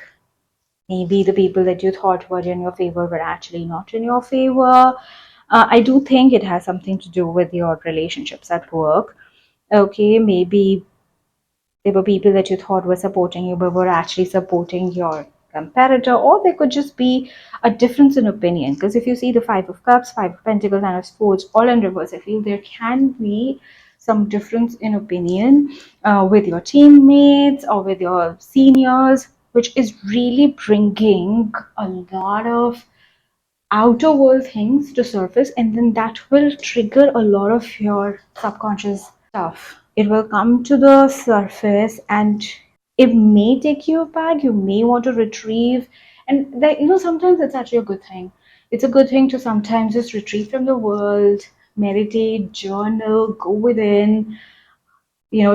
Maybe the people that you thought were in your favor were actually not in your favor. I do think it has something to do with your relationships at work. Okay, maybe there were people that you thought were supporting you but were actually supporting your competitor, or there could just be a difference in opinion. Because if you see the 5 of Cups, 5 of Pentacles, and of Swords all in reverse, I feel there can be some difference in opinion with your teammates or with your seniors, which is really bringing a lot of outer world things to surface, and then that will trigger a lot of your subconscious stuff. It will come to the surface and it may take you back. You may want to retrieve, and that, sometimes it's actually a good thing. It's a good thing to sometimes just retreat from the world, meditate, journal, go within,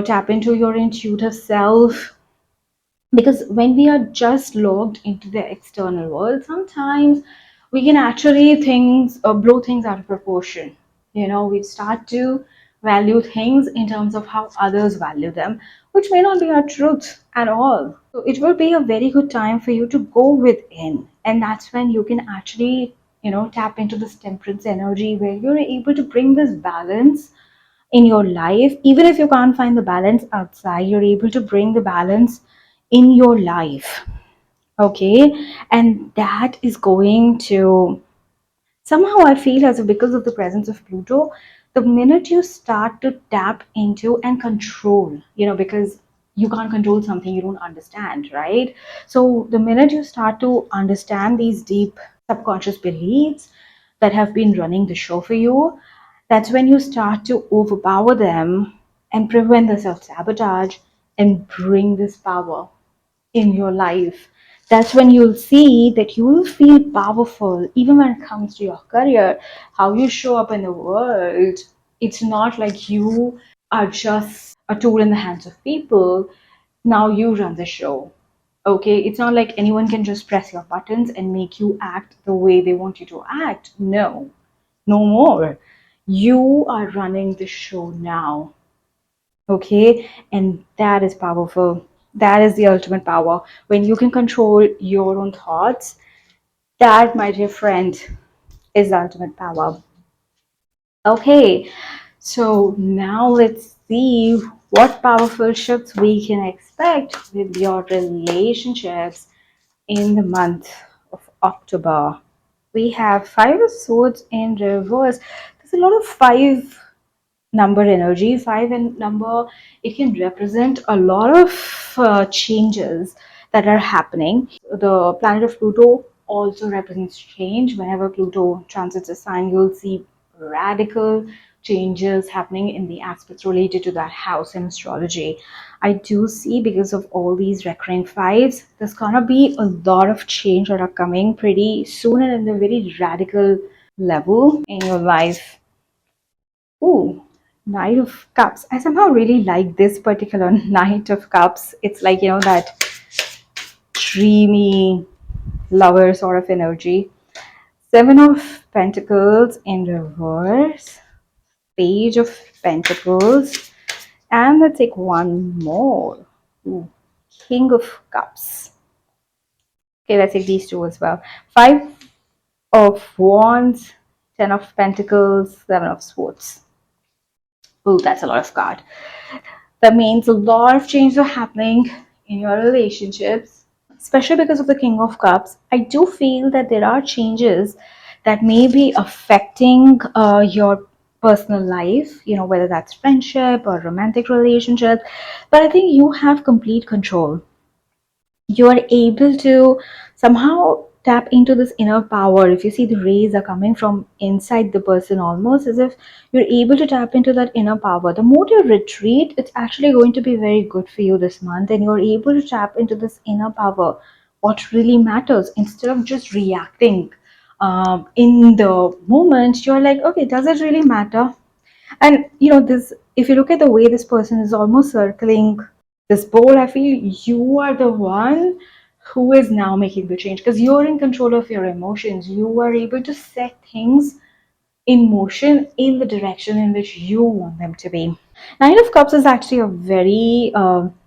tap into your intuitive self. Because when we are just logged into the external world, sometimes we can actually things blow things out of proportion. We start to value things in terms of how others value them, which may not be our truth at all. So it will be a very good time for you to go within, and that's when you can actually tap into this temperance energy, where you're able to bring this balance in your life. Even if you can't find the balance outside, you're able to bring the balance in your life. Okay, and that is going to, somehow I feel as if, because of the presence of Pluto, the minute you start to tap into and control, because you can't control something you don't understand, right? So the minute you start to understand these deep subconscious beliefs that have been running the show for you, that's when you start to overpower them and prevent the self-sabotage and bring this power in your life. That's when you'll see that you will feel powerful even when it comes to your career, how you show up in the world. It's not like you are just a tool in the hands of people. Now you run the show. Okay, it's not like anyone can just press your buttons and make you act the way they want you to act. No, no more. You are running the show now. Okay, and that is powerful. That is the ultimate power. When you can control your own thoughts, that, my dear friend, is the ultimate power. Okay, so now let's see what powerful shifts we can expect with your relationships in the month of October. We have 5 of Swords in reverse. There's a lot of 5 number energy. Five and number, it can represent a lot of changes that are happening. The planet of Pluto also represents change. Whenever Pluto transits a sign, you'll see radical changes happening in the aspects related to that house in astrology. I do see, because of all these recurring fives, there's gonna be a lot of change that are coming pretty soon and in a very radical level in your life. Ooh, Knight of Cups. I somehow really like this particular Knight of Cups. It's like, that dreamy lover sort of energy. Seven of Pentacles in reverse. Page of Pentacles. And let's take one more. Ooh, King of Cups. Okay, let's take these two as well. Five of Wands, Ten of Pentacles, Seven of Swords. Ooh, that's a lot of card. That means a lot of changes are happening in your relationships, especially because of the King of Cups. I do feel that there are changes that may be affecting your personal life, whether that's friendship or romantic relationships. But I think you have complete control. You are able to somehow tap into this inner power. If you see, the rays are coming from inside the person, almost as if you're able to tap into that inner power. The more you retreat, it's actually going to be very good for you this month, and you're able to tap into this inner power, what really matters, instead of just reacting in the moment. You're like, okay, does it really matter? And this, if you look at the way this person is almost circling this bowl, I feel you are the one who is now making the change, because you're in control of your emotions. You are able to set things in motion in the direction in which you want them to be. Nine of Cups is actually a very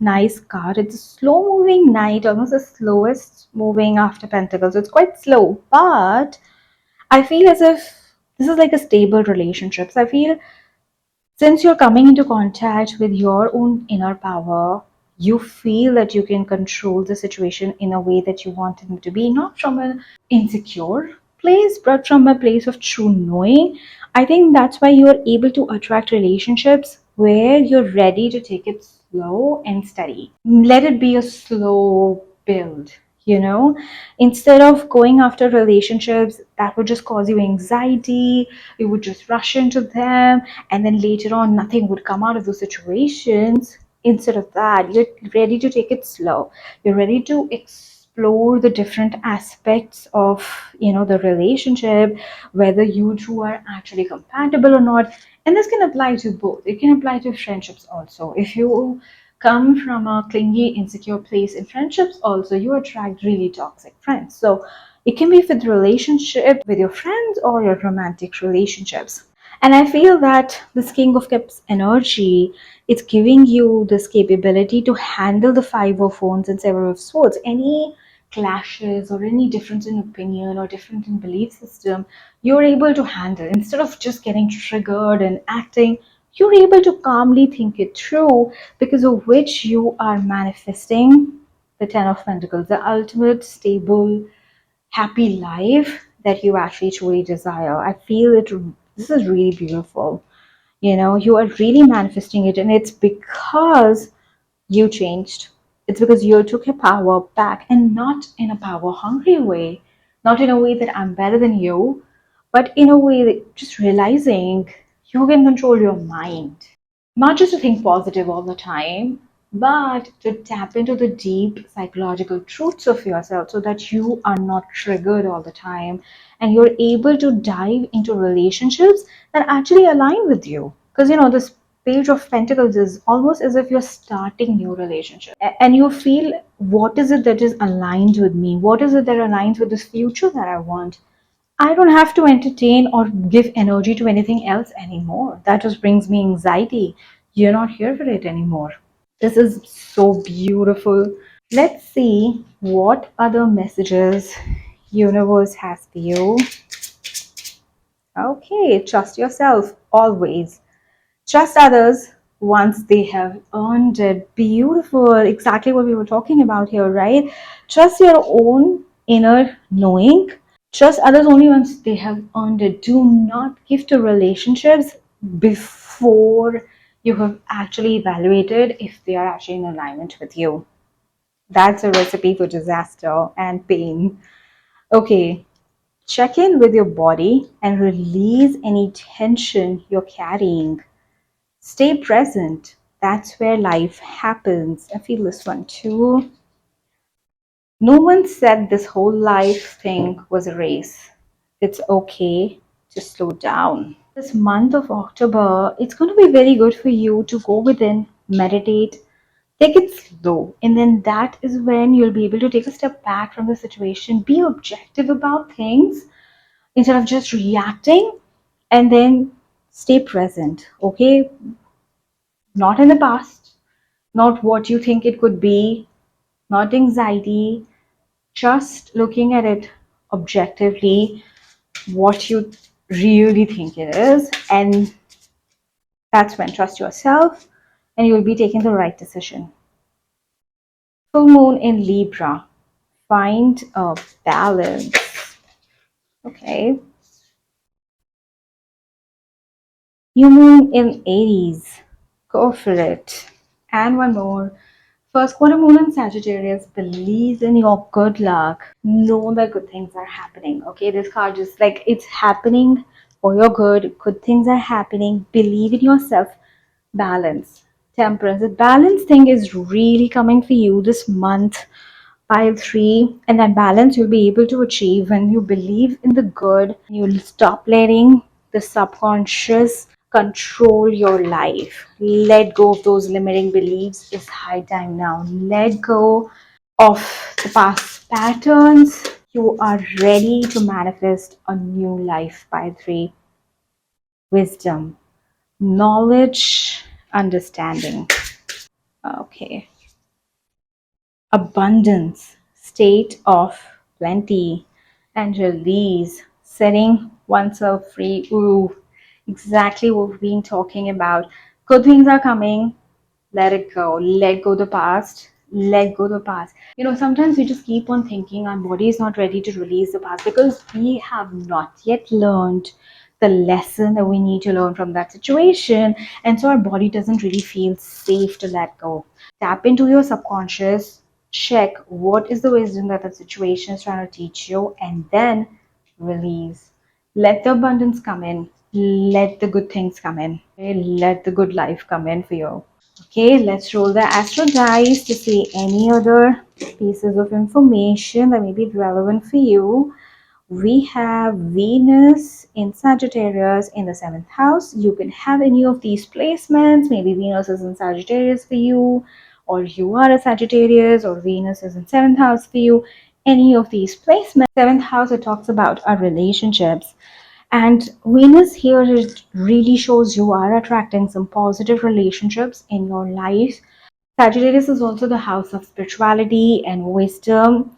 nice card. It's a slow moving knight, almost the slowest moving after Pentacles. So it's quite slow, but I feel as if this is like a stable relationship. So I feel, since you're coming into contact with your own inner power, you feel that you can control the situation in a way that you want it to be, not from an insecure place, but from a place of true knowing. I think that's why you are able to attract relationships where you're ready to take it slow and steady. Let it be a slow build, instead of going after relationships that would just cause you anxiety. You would just rush into them, and then later on nothing would come out of those situations. Instead of that, you're ready to take it slow. You're ready to explore the different aspects of the relationship, whether you two are actually compatible or not. And this can apply to both. It can apply to friendships also. If you come from a clingy, insecure place in friendships, also you attract really toxic friends. So it can be with relationship with your friends or your romantic relationships. And I feel that this King of Cups energy, it's giving you this capability to handle the Five of Wands and Seven of Swords. Any clashes or any difference in opinion or difference in belief system, you're able to handle. Instead of just getting triggered and acting, you're able to calmly think it through, because of which you are manifesting the Ten of Pentacles, the ultimate stable, happy life that you actually truly desire. I feel it. This is really beautiful. You are really manifesting it, and it's because you changed. It's because you took your power back, and not in a power hungry way, not in a way that I'm better than you, but in a way that just realizing you can control your mind. Not just to think positive all the time, but to tap into the deep psychological truths of yourself so that you are not triggered all the time, and you're able to dive into relationships that actually align with you. Because this Page of Pentacles is almost as if you're starting new relationship, and you feel, what is it that is aligned with me? What is it that aligns with this future that I want? I don't have to entertain or give energy to anything else anymore. That just brings me anxiety. You're not here for it anymore. This is so beautiful. Let's see what other messages universe has for you. Okay, trust yourself always. Trust others once they have earned it. Beautiful. Exactly what we were talking about here, right? Trust your own inner knowing. Trust others only once they have earned it. Do not give to relationships before before you have actually evaluated if they are actually in alignment with you. That's a recipe for disaster and pain. Okay, check in with your body and release any tension you're carrying. Stay present. That's where life happens. I feel this one too. No one said this whole life thing was a race. It's okay to slow down. This month of October, it's going to be very good for you to go within, meditate, take it slow. And then that is when you'll be able to take a step back from the situation, be objective about things instead of just reacting, and then stay present. Okay, not in the past, not what you think it could be, not anxiety, just looking at it objectively, what you really think it is. And that's when trust yourself and you'll be taking the right decision. Full moon in Libra. Find a balance. Okay. New moon in Aries. Go for it. And one more. First quarter moon in Sagittarius. Believe in your good luck. Know that good things are happening. Okay, this card just like it's happening for your good. Good things are happening. Believe in yourself. Balance. Temperance. The balance thing is really coming for you this month. Pile three, and that balance you'll be able to achieve when you believe in the good. You'll stop letting the subconscious control your life. Let go of those limiting beliefs. It's high time now. Let go of the past patterns. You are ready to manifest a new life. Pile three. Wisdom, knowledge, understanding. Okay. Abundance, state of plenty, and release, setting oneself free. Ooh, exactly what we've been talking about. Good things are coming. Let it go. Let go the past. Let go the past. Sometimes we just keep on thinking our body is not ready to release the past because we have not yet learned the lesson that we need to learn from that situation. And so our body doesn't really feel safe to let go. Tap into your subconscious, check what is the wisdom that the situation is trying to teach you, and then release. Let the abundance come in. Let the good things come in. Okay? Let the good life come in for you. Okay, let's roll the astro dice to see any other pieces of information that may be relevant for you. We have Venus in Sagittarius in the 7th house. You can have any of these placements. Maybe Venus is in Sagittarius for you, or you are a Sagittarius, or Venus is in 7th house for you. Any of these placements. 7th house, it talks about our relationships. And Venus here, it really shows you are attracting some positive relationships in your life. Sagittarius is also the house of spirituality and wisdom.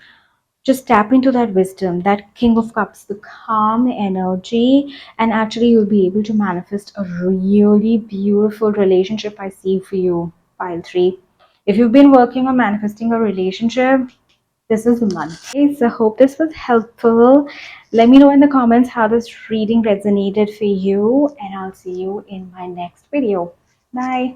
Just tap into that wisdom, that King of Cups, the calm energy, and actually you'll be able to manifest a really beautiful relationship I see for you. Pile three. If you've been working on manifesting a relationship, this is the month. Okay, so hope this was helpful. Let me know in the comments how this reading resonated for you, and I'll see you in my next video. Bye.